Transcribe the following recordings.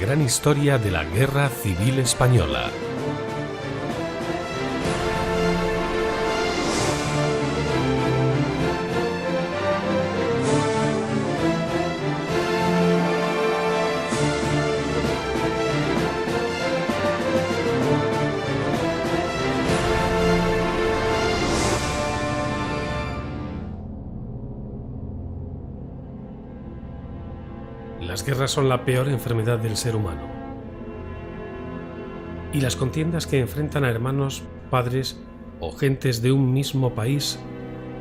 gran historia de la Guerra Civil Española. Las guerras son la peor enfermedad del ser humano. Y las contiendas que enfrentan a hermanos, padres o gentes de un mismo país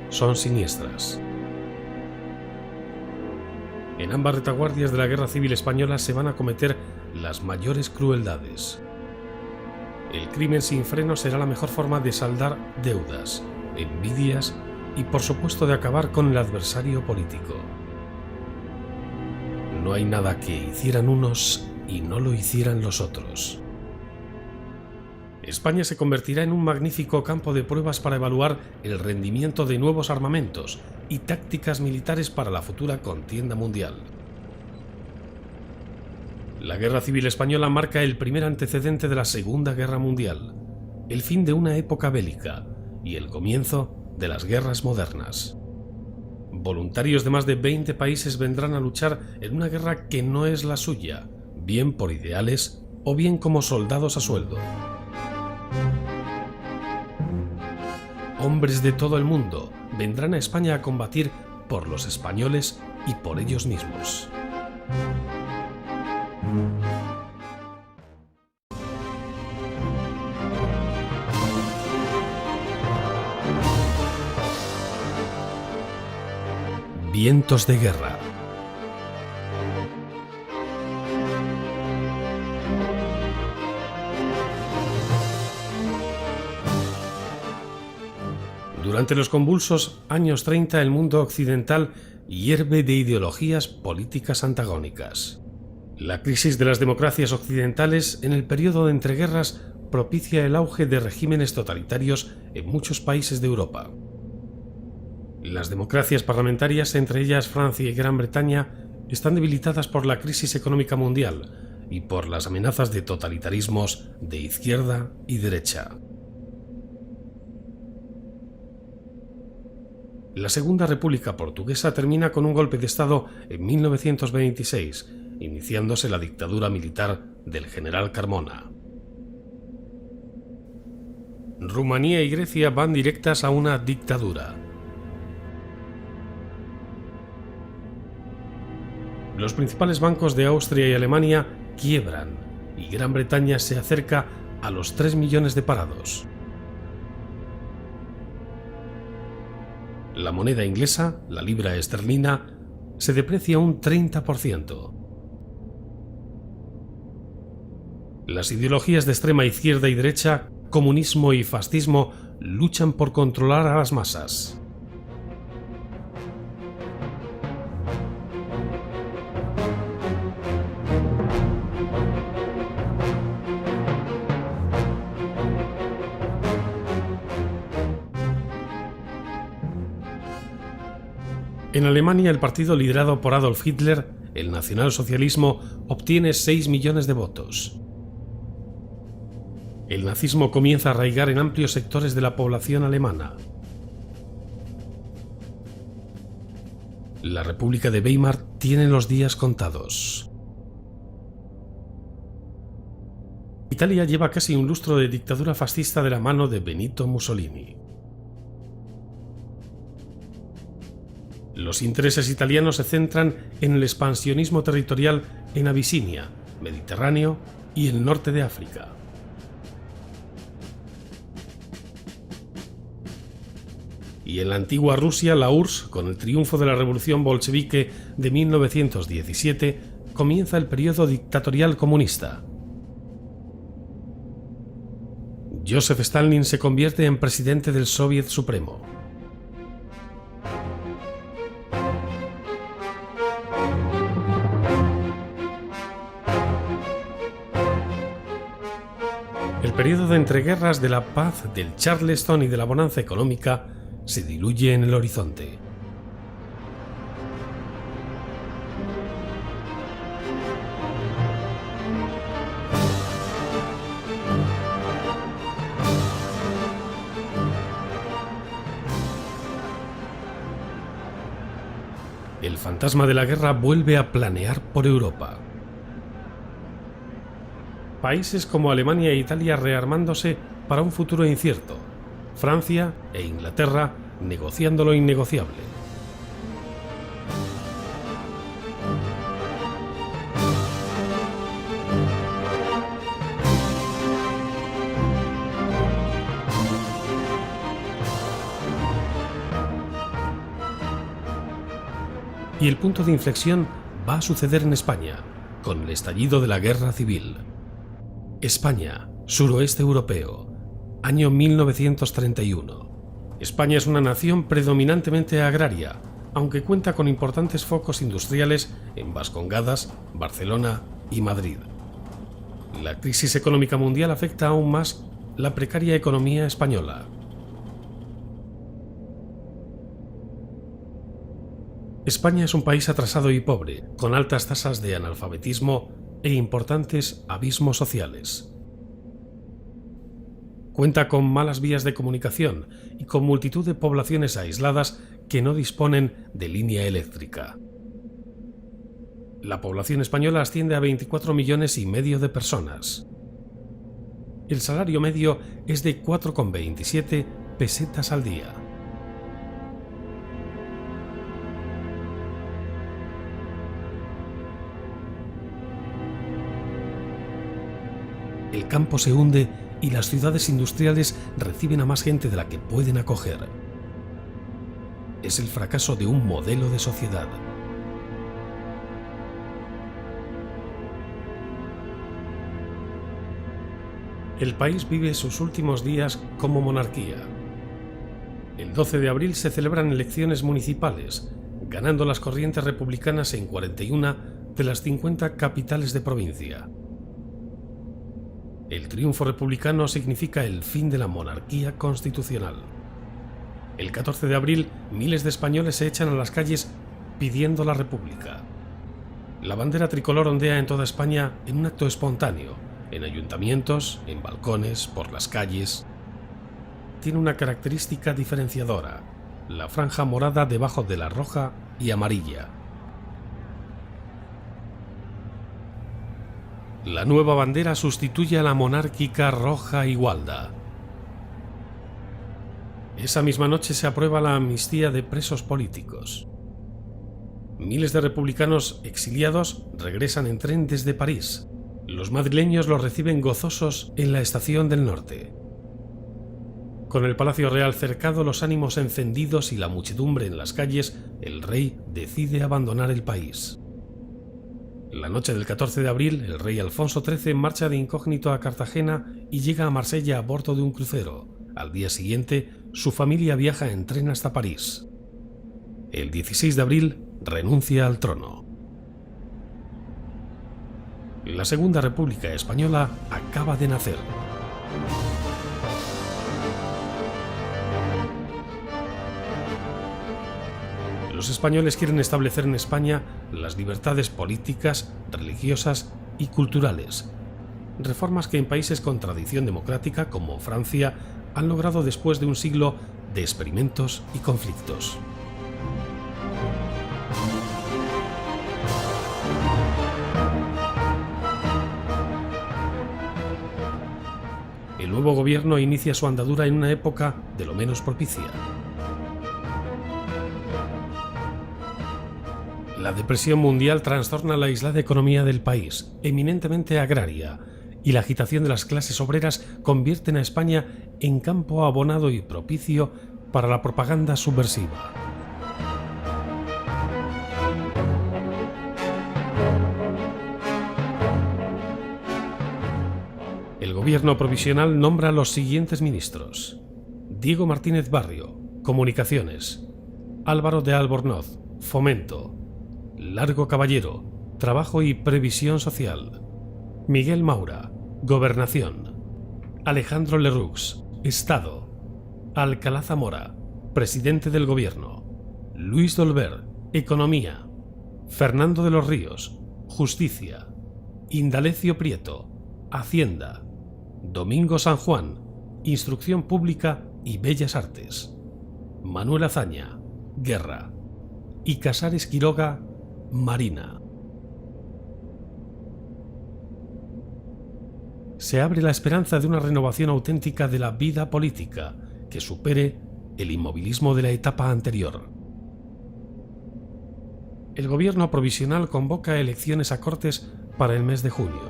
son siniestras. En ambas retaguardias de la Guerra Civil Española se van a cometer las mayores crueldades. El crimen sin freno será la mejor forma de saldar deudas, envidias y por supuesto de acabar con el adversario político. No hay nada que hicieran unos y no lo hicieran los otros. España se convertirá en un magnífico campo de pruebas para evaluar el rendimiento de nuevos armamentos y tácticas militares para la futura contienda mundial. La Guerra Civil Española marca el primer antecedente de la Segunda Guerra Mundial, el fin de una época bélica y el comienzo de las guerras modernas. Voluntarios de más de 20 países vendrán a luchar en una guerra que no es la suya, bien por ideales o bien como soldados a sueldo. Hombres de todo el mundo vendrán a España a combatir por los españoles y por ellos mismos. Vientos de guerra. Durante los convulsos años 30, el mundo occidental hierve de ideologías políticas antagónicas. La crisis de las democracias occidentales en el periodo de entreguerras propicia el auge de regímenes totalitarios en muchos países de Europa. Las democracias parlamentarias, entre ellas Francia y Gran Bretaña, están debilitadas por la crisis económica mundial y por las amenazas de totalitarismos de izquierda y derecha. La Segunda República Portuguesa termina con un golpe de Estado en 1926, iniciándose la dictadura militar del general Carmona. Rumanía y Grecia van directas a una dictadura. Los principales bancos de Austria y Alemania quiebran y Gran Bretaña se acerca a los 3 millones de parados. La moneda inglesa, la libra esterlina, se deprecia un 30%. Las ideologías de extrema izquierda y derecha, comunismo y fascismo, luchan por controlar a las masas. En Alemania, el partido liderado por Adolf Hitler, el nacionalsocialismo, obtiene 6 millones de votos. El nazismo comienza a arraigar en amplios sectores de la población alemana. La República de Weimar tiene los días contados. Italia lleva casi un lustro de dictadura fascista de la mano de Benito Mussolini. Los intereses italianos se centran en el expansionismo territorial en Abisinia, Mediterráneo y el norte de África. Y en la antigua Rusia, la URSS, con el triunfo de la revolución bolchevique de 1917, comienza el periodo dictatorial comunista. Joseph Stalin se convierte en presidente del Soviet Supremo. El periodo de entreguerras, de la paz, del Charleston y de la bonanza económica se diluye en el horizonte. el fantasma de la guerra vuelve a planear por Europa. Países como Alemania e Italia rearmándose para un futuro incierto. Francia e Inglaterra negociando lo innegociable. Y el punto de inflexión va a suceder en España, con el estallido de la Guerra Civil. España, suroeste europeo, año 1931. España es una nación predominantemente agraria, aunque cuenta con importantes focos industriales en Vascongadas, Barcelona y Madrid. La crisis económica mundial afecta aún más la precaria economía española. España es un país atrasado y pobre, con altas tasas de analfabetismo e importantes abismos sociales. Cuenta con malas vías de comunicación y con multitud de poblaciones aisladas que no disponen de línea eléctrica. La población española asciende a 24,5 millones de personas. El salario medio es de 4,27 pesetas al día. El campo se hunde y las ciudades industriales reciben a más gente de la que pueden acoger. Es el fracaso de un modelo de sociedad. El país vive sus últimos días como monarquía. El 12 de abril se celebran elecciones municipales, ganando las corrientes republicanas en 41 de las 50 capitales de provincia. El triunfo republicano significa el fin de la monarquía constitucional. El 14 de abril, miles de españoles se echan a las calles pidiendo la república. La bandera tricolor ondea en toda España en un acto espontáneo, en ayuntamientos, en balcones, por las calles. Tiene una característica diferenciadora: la franja morada debajo de la roja y amarilla. La nueva bandera sustituye a la monárquica roja y gualda. Esa misma noche se aprueba la amnistía de presos políticos. Miles de republicanos exiliados regresan en tren desde París. Los madrileños los reciben gozosos en la Estación del Norte. Con el Palacio Real cercado, los ánimos encendidos y la muchedumbre en las calles, el rey decide abandonar el país. La noche del 14 de abril, el rey Alfonso XIII marcha de incógnito a Cartagena y llega a Marsella a bordo de un crucero. Al día siguiente, su familia viaja en tren hasta París. El 16 de abril, renuncia al trono. La Segunda República Española acaba de nacer. Los españoles quieren establecer en España las libertades políticas, religiosas y culturales, reformas que en países con tradición democrática como Francia han logrado después de un siglo de experimentos y conflictos. El nuevo gobierno inicia su andadura en una época de lo menos propicia. La depresión mundial trastorna la aislada economía del país, eminentemente agraria, y la agitación de las clases obreras convierten a España en campo abonado y propicio para la propaganda subversiva. El gobierno provisional nombra a los siguientes ministros: Diego Martínez Barrio, Comunicaciones; Álvaro de Albornoz, Fomento; Largo Caballero, Trabajo y Previsión Social; Miguel Maura, Gobernación; Alejandro Lerroux, Estado; Alcalá Zamora, Presidente del Gobierno; Luis Dolber, Economía; Fernando de los Ríos, Justicia; Indalecio Prieto, Hacienda; Domingo San Juan, Instrucción Pública y Bellas Artes; Manuel Azaña, Guerra; y Casares Quiroga, Marina. Se abre la esperanza de una renovación auténtica de la vida política que supere el inmovilismo de la etapa anterior. El gobierno provisional convoca elecciones a Cortes para el mes de junio.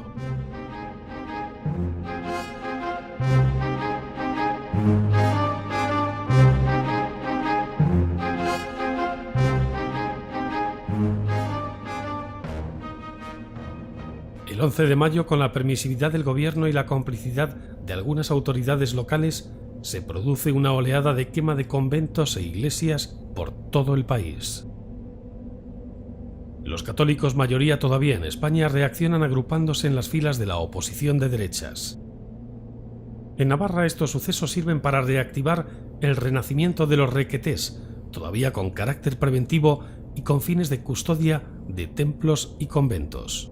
El 11 de mayo, con la permisividad del gobierno y la complicidad de algunas autoridades locales, se produce una oleada de quema de conventos e iglesias por todo el país. Los católicos, mayoría todavía en España, reaccionan agrupándose en las filas de la oposición de derechas. En Navarra estos sucesos sirven para reactivar el renacimiento de los requetés, todavía con carácter preventivo y con fines de custodia de templos y conventos.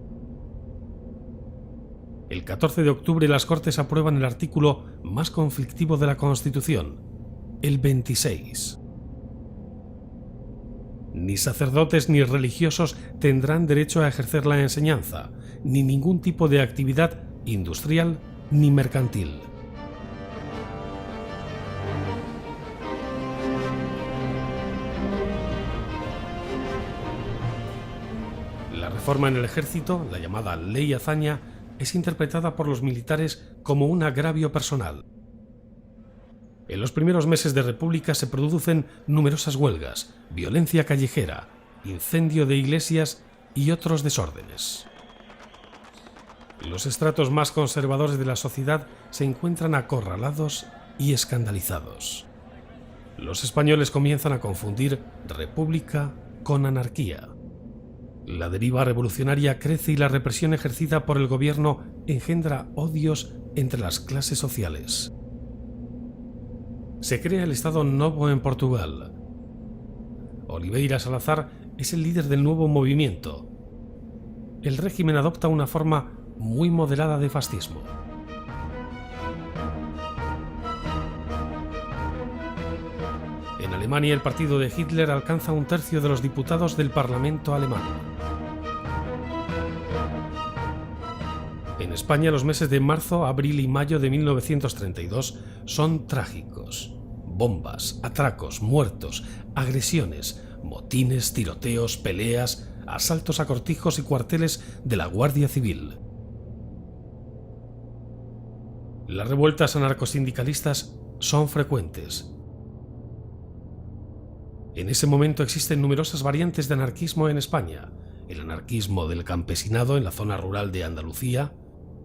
El 14 de octubre las Cortes aprueban el artículo más conflictivo de la Constitución, el 26. Ni sacerdotes ni religiosos tendrán derecho a ejercer la enseñanza, ni ningún tipo de actividad industrial ni mercantil. La reforma en el ejército, la llamada Ley Azaña, es interpretada por los militares como un agravio personal. En los primeros meses de República se producen numerosas huelgas, violencia callejera, incendio de iglesias y otros desórdenes. Los estratos más conservadores de la sociedad se encuentran acorralados y escandalizados. Los españoles comienzan a confundir república con anarquía. La deriva revolucionaria crece y la represión ejercida por el gobierno engendra odios entre las clases sociales. Se crea el Estado Novo en Portugal. Oliveira Salazar es el líder del nuevo movimiento. El régimen adopta una forma muy moderada de fascismo. En Alemania, el partido de Hitler alcanza un tercio de los diputados del Parlamento alemán. En España, los meses de marzo, abril y mayo de 1932 son trágicos. Bombas, atracos, muertos, agresiones, motines, tiroteos, peleas, asaltos a cortijos y cuarteles de la Guardia Civil. Las revueltas anarcosindicalistas son frecuentes. En ese momento existen numerosas variantes de anarquismo en España: el anarquismo del campesinado en la zona rural de Andalucía,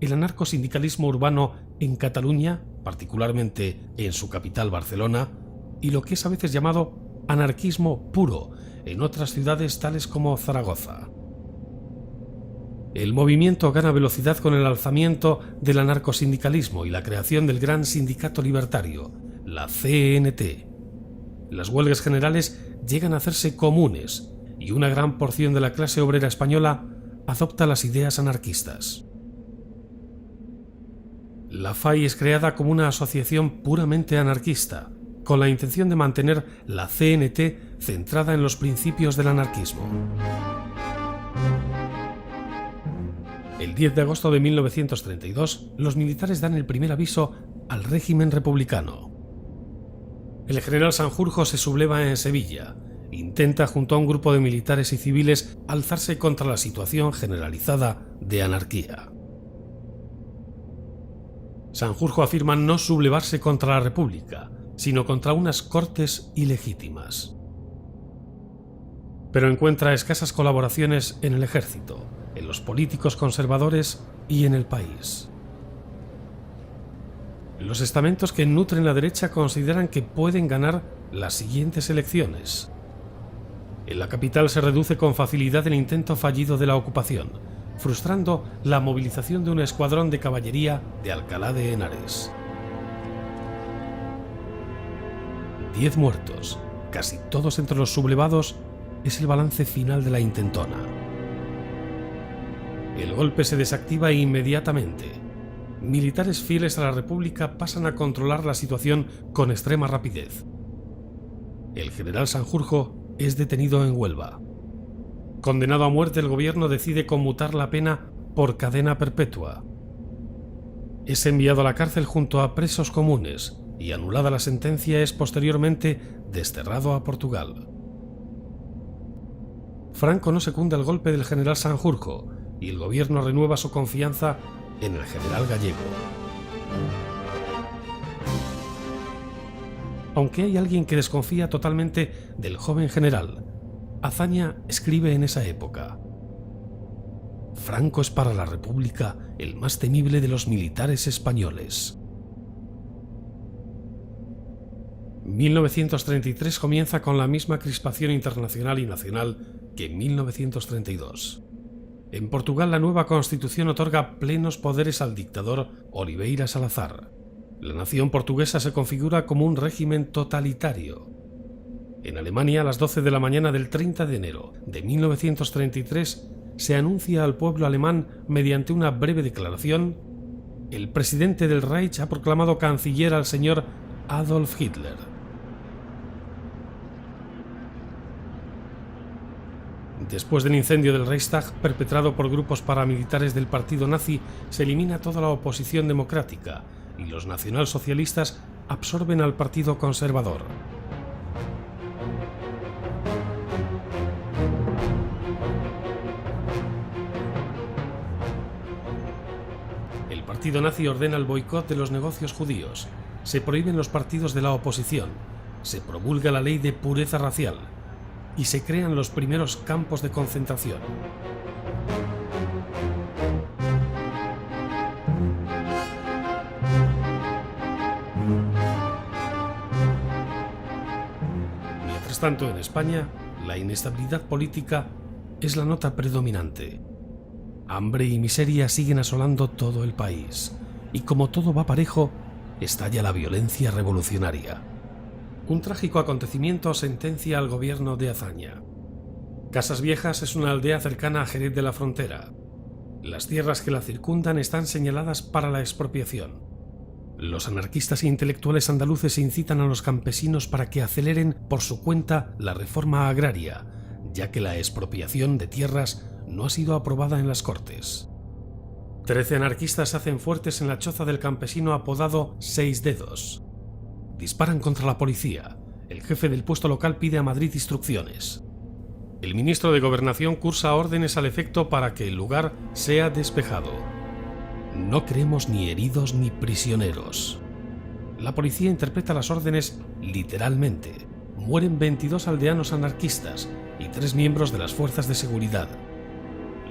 el anarcosindicalismo urbano en Cataluña, particularmente en su capital Barcelona, y lo que es a veces llamado anarquismo puro en otras ciudades tales como Zaragoza. El movimiento gana velocidad con el alzamiento del anarcosindicalismo y la creación del Gran Sindicato Libertario, la CNT. Las huelgas generales llegan a hacerse comunes y una gran porción de la clase obrera española adopta las ideas anarquistas. La FAI es creada como una asociación puramente anarquista, con la intención de mantener la CNT centrada en los principios del anarquismo. El 10 de agosto de 1932, los militares dan el primer aviso al régimen republicano. El general Sanjurjo se subleva en Sevilla. Intenta, junto a un grupo de militares y civiles, alzarse contra la situación generalizada de anarquía. Sanjurjo afirma no sublevarse contra la República, sino contra unas cortes ilegítimas. Pero encuentra escasas colaboraciones en el ejército, en los políticos conservadores y en el país. Los estamentos que nutren la derecha consideran que pueden ganar las siguientes elecciones. En la capital se reduce con facilidad el intento fallido de la ocupación, frustrando la movilización de un escuadrón de caballería de Alcalá de Henares. 10 muertos, casi todos entre los sublevados, es el balance final de la intentona. El golpe se desactiva inmediatamente. Militares fieles a la República pasan a controlar la situación con extrema rapidez. El general Sanjurjo es detenido en Huelva. Condenado a muerte, el gobierno decide conmutar la pena por cadena perpetua. Es enviado a la cárcel junto a presos comunes y, anulada la sentencia, es posteriormente desterrado a Portugal. Franco no secunda el golpe del general Sanjurjo y el gobierno renueva su confianza en el general Gallego. Aunque hay alguien que desconfía totalmente del joven general, Azaña escribe en esa época: Franco es para la República el más temible de los militares españoles. 1933 comienza con la misma crispación internacional y nacional que en 1932. En Portugal, la nueva constitución otorga plenos poderes al dictador Oliveira Salazar. La nación portuguesa se configura como un régimen totalitario. En Alemania, a las 12 de la mañana del 30 de enero de 1933, se anuncia al pueblo alemán, mediante una breve declaración: el presidente del Reich ha proclamado canciller al señor Adolf Hitler. Después del incendio del Reichstag, perpetrado por grupos paramilitares del partido nazi, se elimina toda la oposición democrática y los nacionalsocialistas absorben al Partido Conservador. El partido nazi ordena el boicot de los negocios judíos, se prohíben los partidos de la oposición, se promulga la ley de pureza racial y se crean los primeros campos de concentración. Mientras tanto, en España, la inestabilidad política es la nota predominante. Hambre y miseria siguen asolando todo el país, y como todo va parejo, estalla la violencia revolucionaria. Un trágico acontecimiento sentencia al gobierno de Azaña. Casas Viejas es una aldea cercana a Jerez de la Frontera. Las tierras que la circundan están señaladas para la expropiación. Los anarquistas e intelectuales andaluces incitan a los campesinos para que aceleren por su cuenta la reforma agraria, ya que la expropiación de tierras no ha sido aprobada en las Cortes. 13 anarquistas se hacen fuertes en la choza del campesino apodado Seis Dedos. Disparan contra la policía. El jefe del puesto local pide a Madrid instrucciones. El ministro de Gobernación cursa órdenes al efecto para que el lugar sea despejado. No queremos ni heridos ni prisioneros. La policía interpreta las órdenes literalmente. Mueren 22 aldeanos anarquistas y 3 miembros de las fuerzas de seguridad.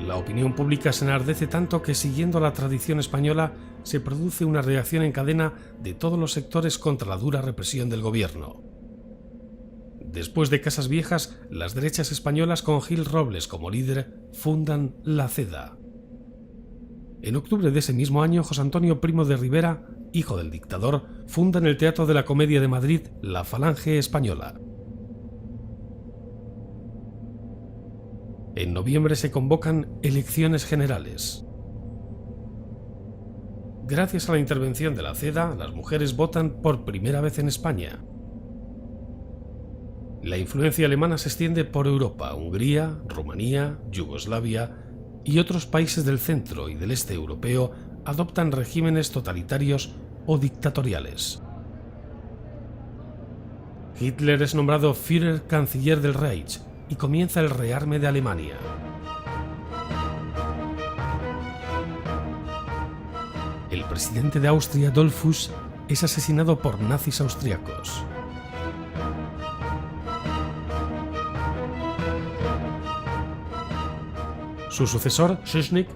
La opinión pública se enardece tanto que, siguiendo la tradición española, se produce una reacción en cadena de todos los sectores contra la dura represión del gobierno. Después de Casas Viejas, las derechas españolas, con Gil Robles como líder, fundan La Ceda. En octubre de ese mismo año, José Antonio Primo de Rivera, hijo del dictador, funda en el Teatro de la Comedia de Madrid la Falange Española. En noviembre se convocan elecciones generales. Gracias a la intervención de La Ceda, las mujeres votan por primera vez en España. La influencia alemana se extiende por Europa, Hungría, Rumanía, Yugoslavia y otros países del centro y del este europeo adoptan regímenes totalitarios o dictatoriales. Hitler es nombrado Führer canciller del Reich y comienza el rearme de Alemania. El presidente de Austria, Dollfuss, es asesinado por nazis austriacos. Su sucesor, Schuschnigg,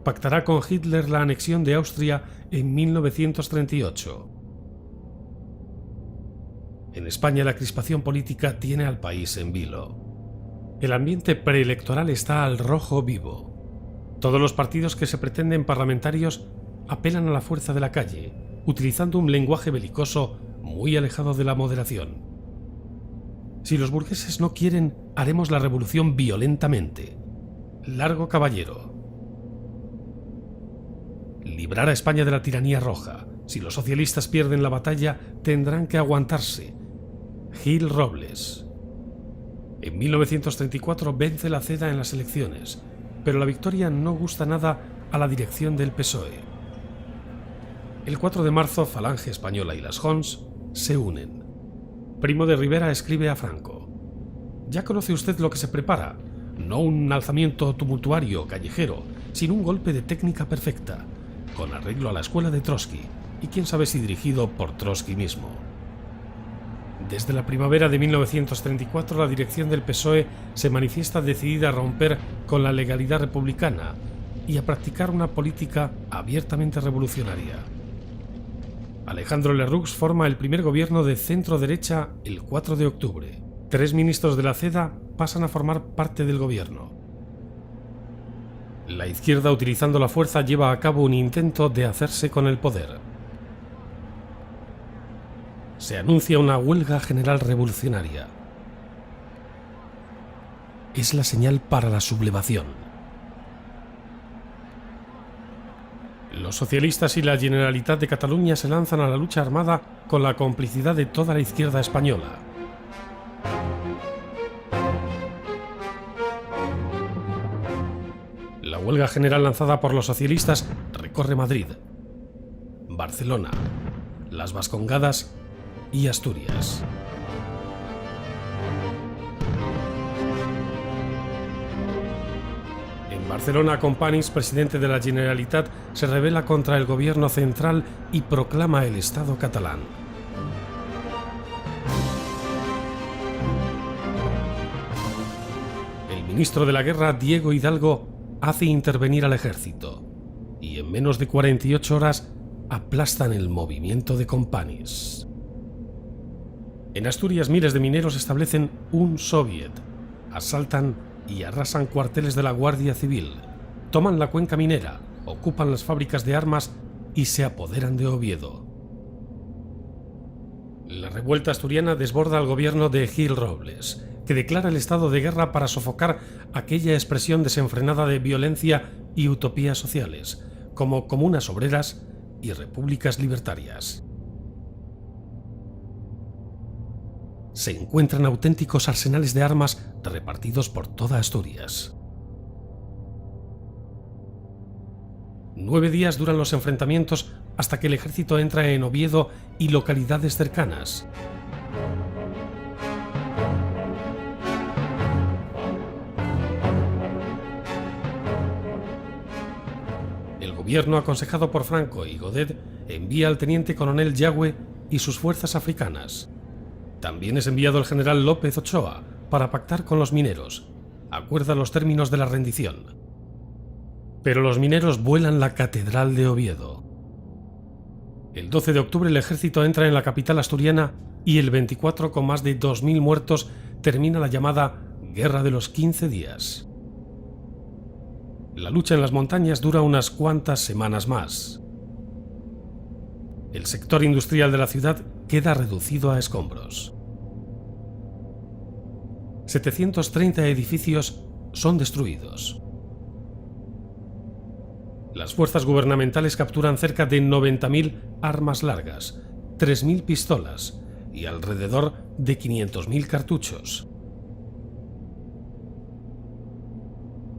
pactará con Hitler la anexión de Austria en 1938. En España, la crispación política tiene al país en vilo. El ambiente preelectoral está al rojo vivo. Todos los partidos que se pretenden parlamentarios apelan a la fuerza de la calle, utilizando un lenguaje belicoso muy alejado de la moderación. Si los burgueses no quieren, haremos la revolución violentamente. Largo caballero. Librar a España de la tiranía roja. Si los socialistas pierden la batalla, tendrán que aguantarse. Gil Robles. En 1934 vence la CEDA en las elecciones, pero la victoria no gusta nada a la dirección del PSOE. El 4 de marzo, Falange Española y las Jons se unen. Primo de Rivera escribe a Franco: «Ya conoce usted lo que se prepara, no un alzamiento tumultuario callejero, sino un golpe de técnica perfecta, con arreglo a la escuela de Trotsky, y quién sabe si dirigido por Trotsky mismo». Desde la primavera de 1934, la dirección del PSOE se manifiesta decidida a romper con la legalidad republicana y a practicar una política abiertamente revolucionaria. Alejandro Lerroux forma el primer gobierno de centro-derecha el 4 de octubre. 3 ministros de la CEDA pasan a formar parte del gobierno. La izquierda, utilizando la fuerza, lleva a cabo un intento de hacerse con el poder. Se anuncia una huelga general revolucionaria. Es la señal para la sublevación. Los socialistas y la Generalitat de Cataluña se lanzan a la lucha armada con la complicidad de toda la izquierda española. La huelga general lanzada por los socialistas recorre Madrid, Barcelona, las Vascongadas y Asturias. En Barcelona, Companys, presidente de la Generalitat, se rebela contra el gobierno central y proclama el Estado catalán. El ministro de la Guerra, Diego Hidalgo, hace intervenir al ejército y en menos de 48 horas aplastan el movimiento de Companys. En Asturias, miles de mineros establecen un soviet, asaltan y arrasan cuarteles de la Guardia Civil, toman la cuenca minera, ocupan las fábricas de armas y se apoderan de Oviedo. La revuelta asturiana desborda al gobierno de Gil Robles, que declara el estado de guerra para sofocar aquella expresión desenfrenada de violencia y utopías sociales, como comunas obreras y repúblicas libertarias. Se encuentran auténticos arsenales de armas repartidos por toda Asturias. 9 días duran los enfrentamientos hasta que el ejército entra en Oviedo y localidades cercanas. El gobierno, aconsejado por Franco y Godet, envía al teniente coronel Yagüe y sus fuerzas africanas. También es enviado el general López Ochoa para pactar con los mineros. Acuerda los términos de la rendición. Pero los mineros vuelan la catedral de Oviedo. El 12 de octubre el ejército entra en la capital asturiana y el 24, con más de 2000 muertos, termina la llamada Guerra de los 15 días. La lucha en las montañas dura unas cuantas semanas más. El sector industrial de la ciudad queda reducido a escombros. 730 edificios son destruidos. Las fuerzas gubernamentales capturan cerca de 90.000 armas largas, 3.000 pistolas y alrededor de 500.000 cartuchos.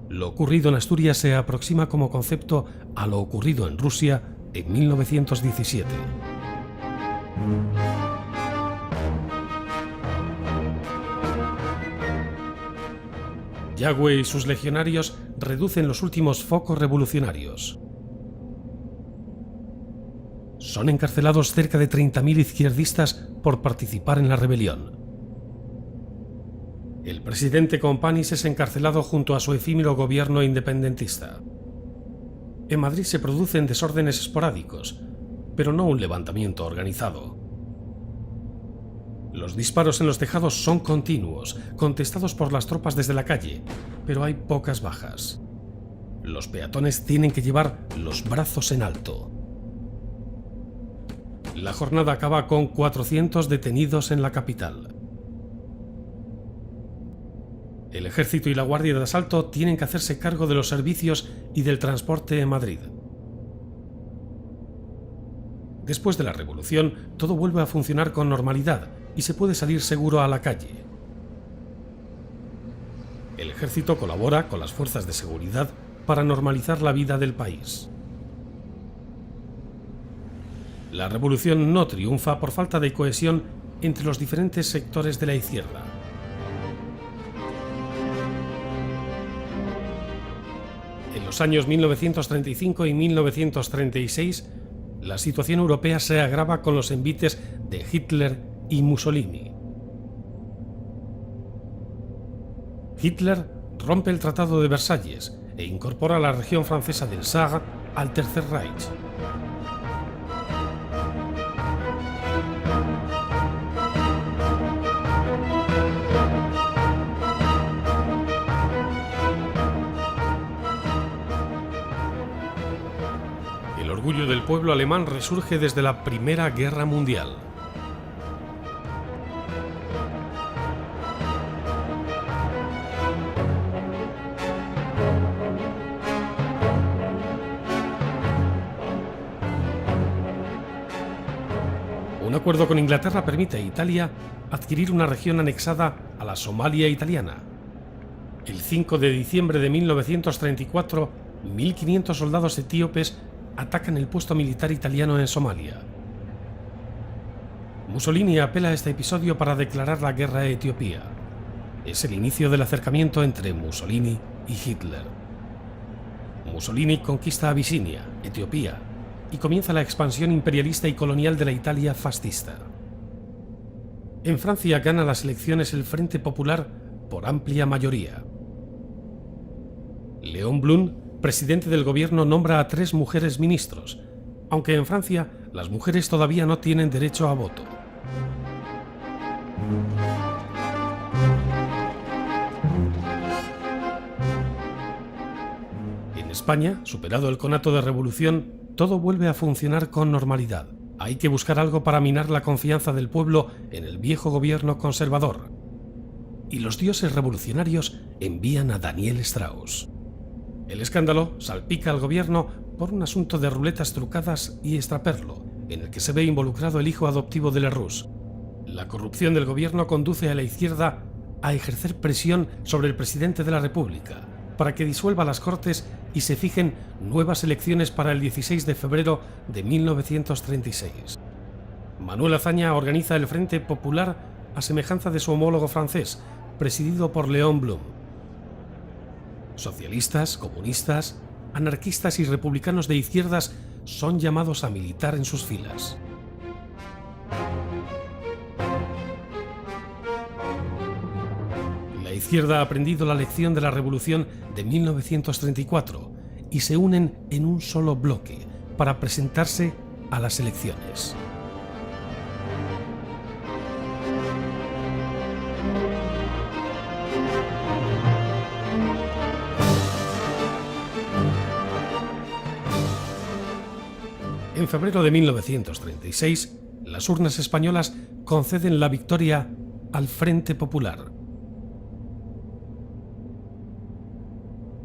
Lo ocurrido en Asturias se aproxima como concepto a lo ocurrido en Rusia en 1917. Yagüe y sus legionarios reducen los últimos focos revolucionarios. Son encarcelados cerca de 30.000 izquierdistas por participar en la rebelión. El presidente Companys es encarcelado junto a su efímero gobierno independentista. En Madrid se producen desórdenes esporádicos, pero no un levantamiento organizado. Los disparos en los tejados son continuos, contestados por las tropas desde la calle, pero hay pocas bajas. Los peatones tienen que llevar los brazos en alto. La jornada acaba con 400 detenidos en la capital. El ejército y la guardia de asalto tienen que hacerse cargo de los servicios y del transporte en Madrid. Después de la revolución, todo vuelve a funcionar con normalidad y se puede salir seguro a la calle. El ejército colabora con las fuerzas de seguridad para normalizar la vida del país. La revolución no triunfa por falta de cohesión entre los diferentes sectores de la izquierda. En los años 1935 y 1936, la situación europea se agrava con los envites de Hitler y Mussolini. Hitler rompe el Tratado de Versalles e incorpora la región francesa del Saar al Tercer Reich. El orgullo del pueblo alemán resurge desde la Primera Guerra Mundial. Un acuerdo con Inglaterra permite a Italia adquirir una región anexada a la Somalia italiana. El 5 de diciembre de 1934, 1.500 soldados etíopes atacan el puesto militar italiano en Somalia. Mussolini apela a este episodio para declarar la guerra a Etiopía. Es el inicio del acercamiento entre Mussolini y Hitler. Mussolini conquista Abisinia, Etiopía, y comienza la expansión imperialista y colonial de la Italia fascista. En Francia gana las elecciones el Frente Popular por amplia mayoría. Léon Blum, presidente del gobierno, nombra a 3 mujeres ministros, aunque en Francia las mujeres todavía no tienen derecho a voto. En España, superado el conato de revolución, todo vuelve a funcionar con normalidad. Hay que buscar algo para minar la confianza del pueblo en el viejo gobierno conservador. Y los dioses revolucionarios envían a Daniel Strauss. El escándalo salpica al gobierno por un asunto de ruletas trucadas y extraperlo, en el que se ve involucrado el hijo adoptivo de Lerroux. La corrupción del gobierno conduce a la izquierda a ejercer presión sobre el presidente de la República para que disuelva las Cortes y se fijen nuevas elecciones para el 16 de febrero de 1936. Manuel Azaña organiza el Frente Popular a semejanza de su homólogo francés, presidido por Léon Blum. Socialistas, comunistas, anarquistas y republicanos de izquierdas son llamados a militar en sus filas. La izquierda ha aprendido la lección de la revolución de 1934 y se unen en un solo bloque para presentarse a las elecciones. En febrero de 1936, las urnas españolas conceden la victoria al Frente Popular.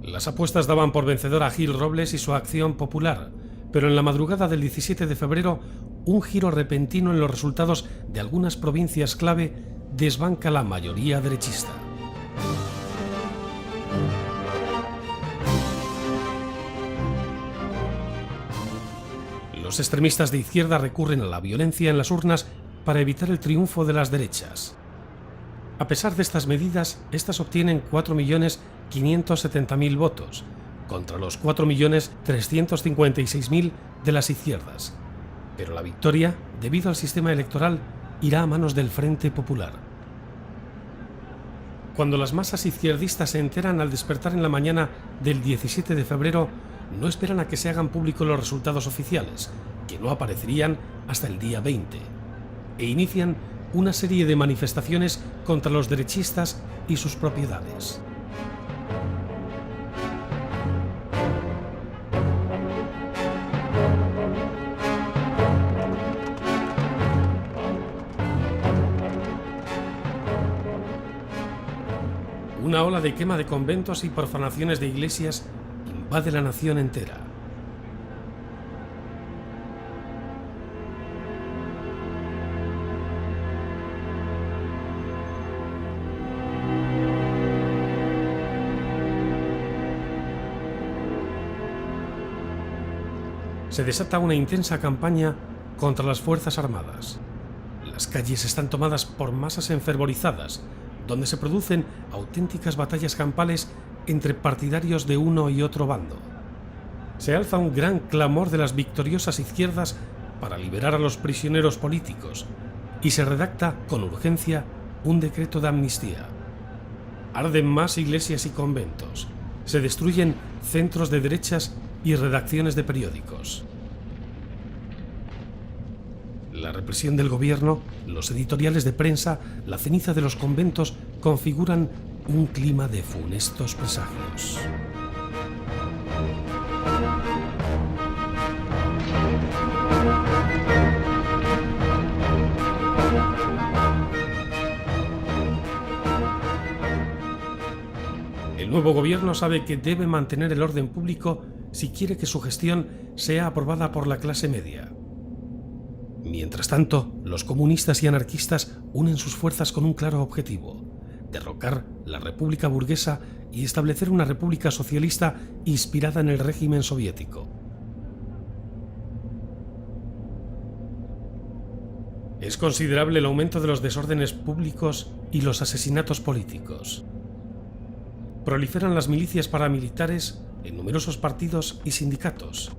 Las apuestas daban por vencedor a Gil Robles y su Acción Popular, pero en la madrugada del 17 de febrero, un giro repentino en los resultados de algunas provincias clave desbanca la mayoría derechista. Los extremistas de izquierda recurren a la violencia en las urnas para evitar el triunfo de las derechas. A pesar de estas medidas, estas obtienen 4.570.000 votos, contra los 4.356.000 de las izquierdas. Pero la victoria, debido al sistema electoral, irá a manos del Frente Popular. Cuando las masas izquierdistas se enteran al despertar en la mañana del 17 de febrero, no esperan a que se hagan públicos los resultados oficiales, que no aparecerían hasta el día 20, e inician una serie de manifestaciones contra los derechistas y sus propiedades. Una ola de quema de conventos y profanaciones de iglesias invade la nación entera. se desata una intensa campaña contra las Fuerzas Armadas. Las calles están tomadas por masas enfervorizadas, donde se producen auténticas batallas campales entre partidarios de uno y otro bando. Se alza un gran clamor de las victoriosas izquierdas para liberar a los prisioneros políticos y se redacta con urgencia un decreto de amnistía. Arden más iglesias y conventos, se destruyen centros de derechas y redacciones de periódicos. La represión del gobierno, los editoriales de prensa, la ceniza de los conventos configuran un clima de funestos presagios. El nuevo gobierno sabe que debe mantener el orden público si quiere que su gestión sea aprobada por la clase media. Mientras tanto, los comunistas y anarquistas unen sus fuerzas con un claro objetivo: derrocar la república burguesa y establecer una república socialista inspirada en el régimen soviético. Es considerable el aumento de los desórdenes públicos y los asesinatos políticos. Proliferan las milicias paramilitares en numerosos partidos y sindicatos.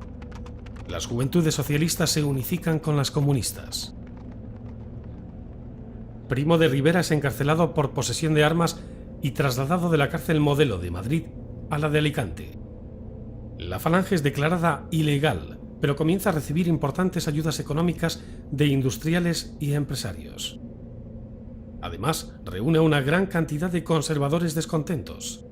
Las juventudes socialistas se unifican con las comunistas. Primo de Rivera es encarcelado por posesión de armas y trasladado de la cárcel Modelo de Madrid a la de Alicante. La Falange es declarada ilegal, pero comienza a recibir importantes ayudas económicas de industriales y empresarios. Además, reúne a una gran cantidad de conservadores descontentos.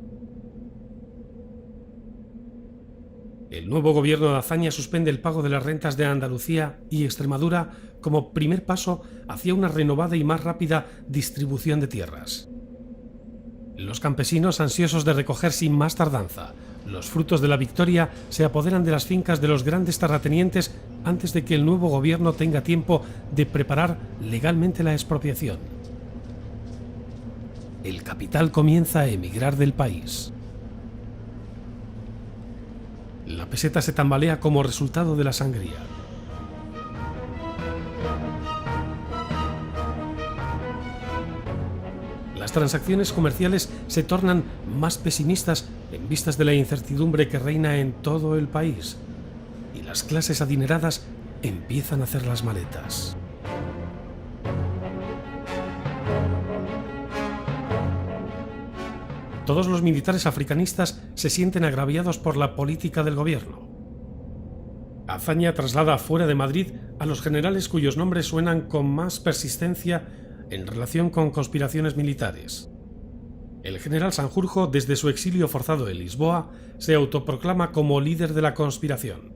El nuevo gobierno de Azaña suspende el pago de las rentas de Andalucía y Extremadura como primer paso hacia una renovada y más rápida distribución de tierras. Los campesinos, ansiosos de recoger sin más tardanza los frutos de la victoria, se apoderan de las fincas de los grandes terratenientes antes de que el nuevo gobierno tenga tiempo de preparar legalmente la expropiación. El capital comienza a emigrar del país. La peseta se tambalea como resultado de la sangría. Las transacciones comerciales se tornan más pesimistas en vistas de la incertidumbre que reina en todo el país, y las clases adineradas empiezan a hacer las maletas. Todos los militares africanistas se sienten agraviados por la política del gobierno. Azaña traslada fuera de Madrid a los generales cuyos nombres suenan con más persistencia en relación con conspiraciones militares. El general Sanjurjo, desde su exilio forzado en Lisboa, se autoproclama como líder de la conspiración.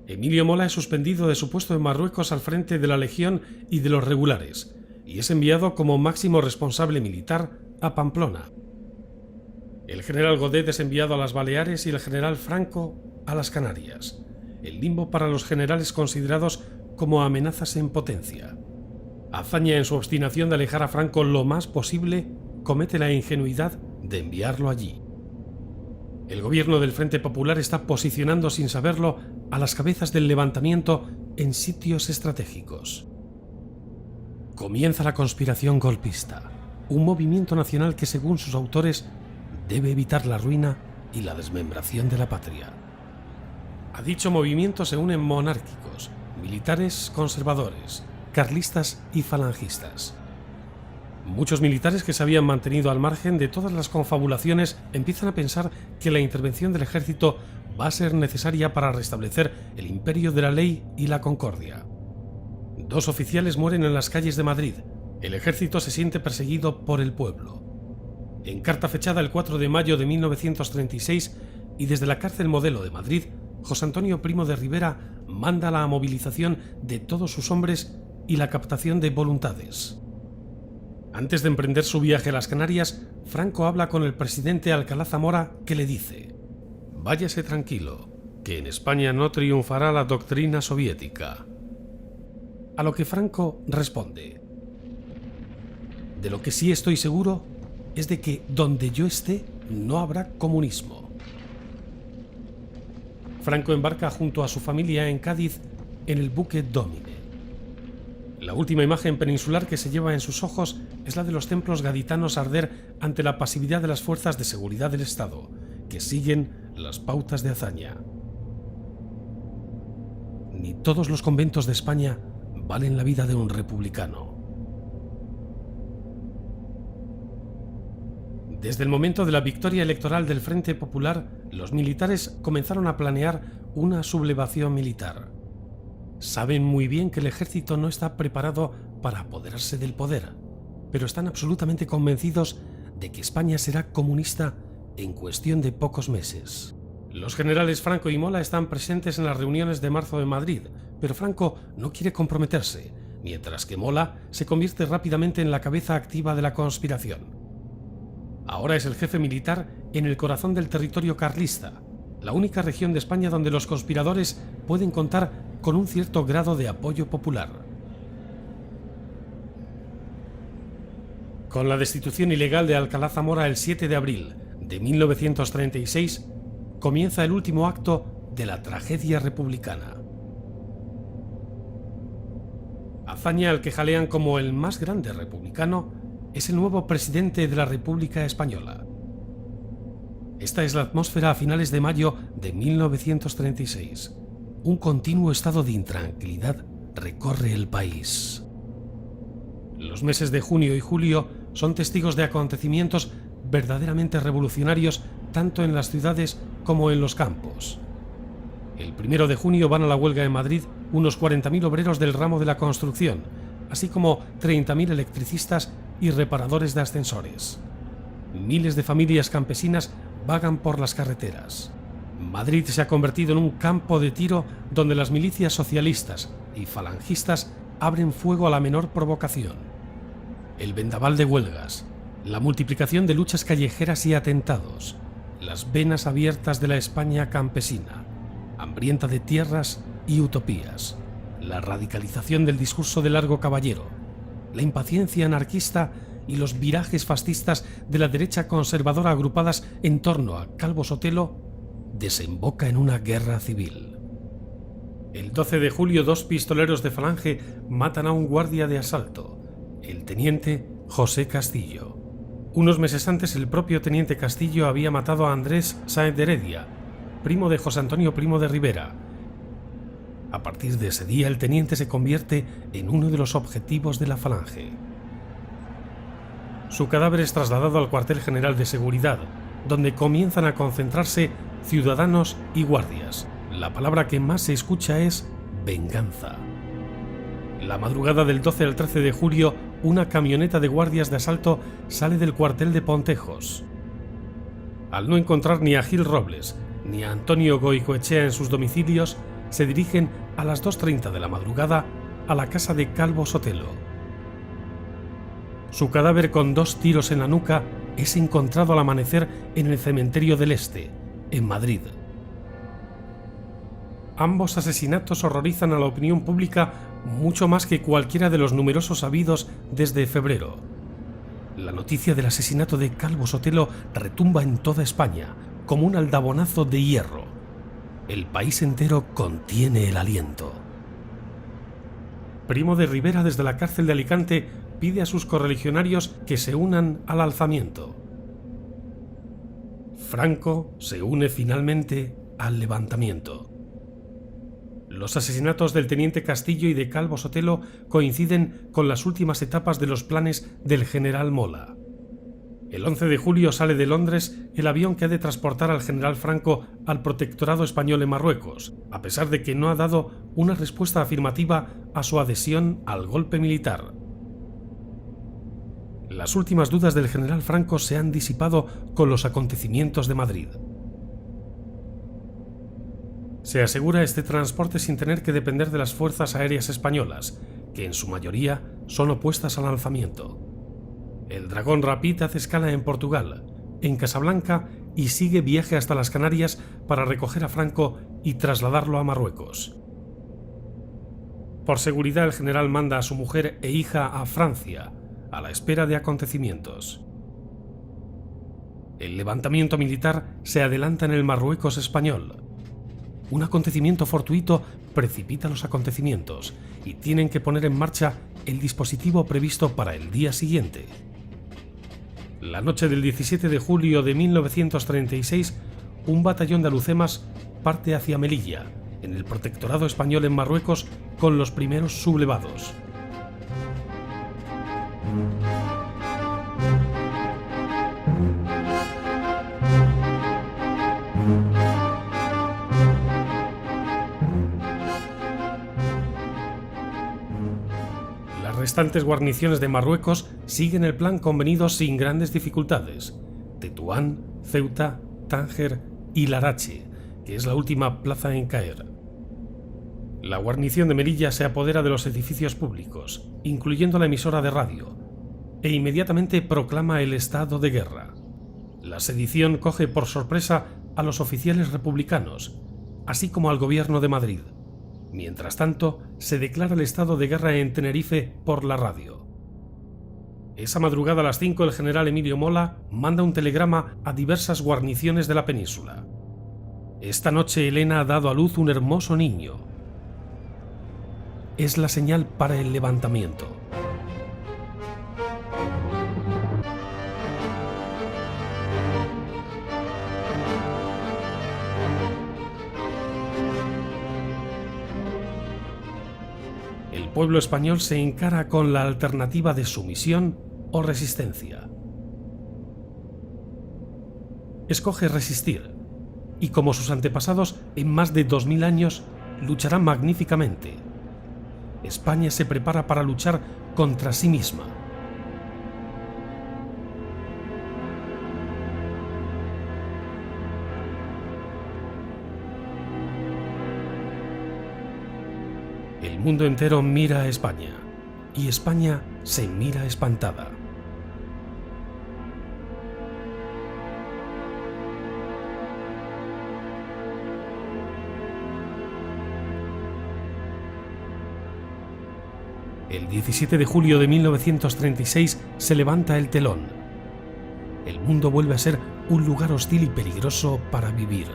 Emilio Mola es suspendido de su puesto en Marruecos al frente de la Legión y de los regulares, y es enviado como máximo responsable militar a Pamplona. El general Godet es enviado a las Baleares y el general Franco a las Canarias, el limbo para los generales considerados como amenazas en potencia. Azaña, en su obstinación de alejar a Franco lo más posible, comete la ingenuidad de enviarlo allí. El gobierno del Frente Popular está posicionando sin saberlo a las cabezas del levantamiento en sitios estratégicos. Comienza la conspiración golpista, un movimiento nacional que, según sus autores, debe evitar la ruina y la desmembración de la patria. A dicho movimiento se unen monárquicos, militares conservadores, carlistas y falangistas. Muchos militares que se habían mantenido al margen de todas las confabulaciones empiezan a pensar que la intervención del ejército va a ser necesaria para restablecer el imperio de la ley y la concordia. 2 oficiales mueren en las calles de Madrid. El ejército se siente perseguido por el pueblo. En carta fechada el 4 de mayo de 1936 y desde la cárcel Modelo de Madrid, José Antonio Primo de Rivera manda la movilización de todos sus hombres y la captación de voluntades. Antes de emprender su viaje a las Canarias, Franco habla con el presidente Alcalá Zamora, que le dice: «Váyase tranquilo, que en España no triunfará la doctrina soviética». A lo que Franco responde: «De lo que sí estoy seguro es de que donde yo esté no habrá comunismo». Franco embarca junto a su familia en Cádiz en el buque Dómine. La última imagen peninsular que se lleva en sus ojos es la de los templos gaditanos arder ante la pasividad de las fuerzas de seguridad del Estado, que siguen las pautas de hazaña. Ni todos los conventos de España valen la vida de un republicano. Desde el momento de la victoria electoral del Frente Popular, los militares comenzaron a planear una sublevación militar. Saben muy bien que el ejército no está preparado para apoderarse del poder, pero están absolutamente convencidos de que España será comunista en cuestión de pocos meses. Los generales Franco y Mola están presentes en las reuniones de marzo de Madrid, pero Franco no quiere comprometerse, mientras que Mola se convierte rápidamente en la cabeza activa de la conspiración. Ahora es el jefe militar en el corazón del territorio carlista, la única región de España donde los conspiradores pueden contar con un cierto grado de apoyo popular. Con la destitución ilegal de Alcalá Zamora el 7 de abril de 1936, comienza el último acto de la tragedia republicana. Azaña, al que jalean como el más grande republicano, es el nuevo presidente de la República Española. Esta es la atmósfera a finales de mayo de 1936. Un continuo estado de intranquilidad recorre el país. Los meses de junio y julio son testigos de acontecimientos verdaderamente revolucionarios tanto en las ciudades como en los campos. El 1 de junio van a la huelga en Madrid unos 40.000 obreros del ramo de la construcción, así como 30.000 electricistas y reparadores de ascensores. Miles de familias campesinas vagan por las carreteras. Madrid se ha convertido en un campo de tiro donde las milicias socialistas y falangistas abren fuego a la menor provocación. El vendaval de huelgas, la multiplicación de luchas callejeras y atentados, las venas abiertas de la España campesina, hambrienta de tierras y utopías, la radicalización del discurso de Largo Caballero, la impaciencia anarquista y los virajes fascistas de la derecha conservadora agrupadas en torno a Calvo Sotelo, desemboca en una guerra civil. El 12 de julio, 2 pistoleros de Falange matan a un guardia de asalto, el teniente José Castillo. Unos meses antes, el propio teniente Castillo había matado a Andrés Sáenz de Heredia, primo de José Antonio Primo de Rivera. A partir de ese día, el teniente se convierte en uno de los objetivos de la Falange. Su cadáver es trasladado al cuartel general de seguridad, donde comienzan a concentrarse ciudadanos y guardias. La palabra que más se escucha es venganza. La madrugada del 12 al 13 de julio, una camioneta de guardias de asalto sale del cuartel de Pontejos. Al no encontrar ni a Gil Robles ni a Antonio Goicoechea en sus domicilios, se dirigen a las 2:30 de la madrugada a la casa de Calvo Sotelo. Su cadáver, con 2 tiros en la nuca, es encontrado al amanecer en el cementerio del Este, en Madrid. Ambos asesinatos horrorizan a la opinión pública mucho más que cualquiera de los numerosos habidos desde febrero. La noticia del asesinato de Calvo Sotelo retumba en toda España como un aldabonazo de hierro. El país entero contiene el aliento. Primo de Rivera, desde la cárcel de Alicante, pide a sus correligionarios que se unan al alzamiento. Franco se une finalmente al levantamiento. Los asesinatos del teniente Castillo y de Calvo Sotelo coinciden con las últimas etapas de los planes del general Mola. El 11 de julio sale de Londres el avión que ha de transportar al general Franco al protectorado español en Marruecos, a pesar de que no ha dado una respuesta afirmativa a su adhesión al golpe militar. Las últimas dudas del general Franco se han disipado con los acontecimientos de Madrid. Se asegura este transporte sin tener que depender de las fuerzas aéreas españolas, que en su mayoría son opuestas al alzamiento. El Dragón Rapid hace escala en Portugal, en Casablanca, y sigue viaje hasta las Canarias para recoger a Franco y trasladarlo a Marruecos. Por seguridad, el general manda a su mujer e hija a Francia, a la espera de acontecimientos. El levantamiento militar se adelanta en el Marruecos español. Un acontecimiento fortuito precipita los acontecimientos y tienen que poner en marcha el dispositivo previsto para el día siguiente. La noche del 17 de julio de 1936, un batallón de alucemas parte hacia Melilla, en el protectorado español en Marruecos, con los primeros sublevados. Las restantes guarniciones de Marruecos siguen el plan convenido sin grandes dificultades: Tetuán, Ceuta, Tánger y Larache, que es la última plaza en caer. La guarnición de Melilla se apodera de los edificios públicos, incluyendo la emisora de radio, e inmediatamente proclama el estado de guerra. La sedición coge por sorpresa a los oficiales republicanos, así como al gobierno de Madrid. Mientras tanto, se declara el estado de guerra en Tenerife por la radio. Esa madrugada a las 5 el general Emilio Mola manda un telegrama a diversas guarniciones de la península. Esta noche Elena ha dado a luz un hermoso niño. Es la señal para el levantamiento. El pueblo español se encara con la alternativa de sumisión o resistencia. Escoge resistir, y como sus antepasados en más de 2000 años, luchará magníficamente. España se prepara para luchar contra sí misma. El mundo entero mira a España, y España se mira espantada. El 17 de julio de 1936 se levanta el telón. El mundo vuelve a ser un lugar hostil y peligroso para vivir.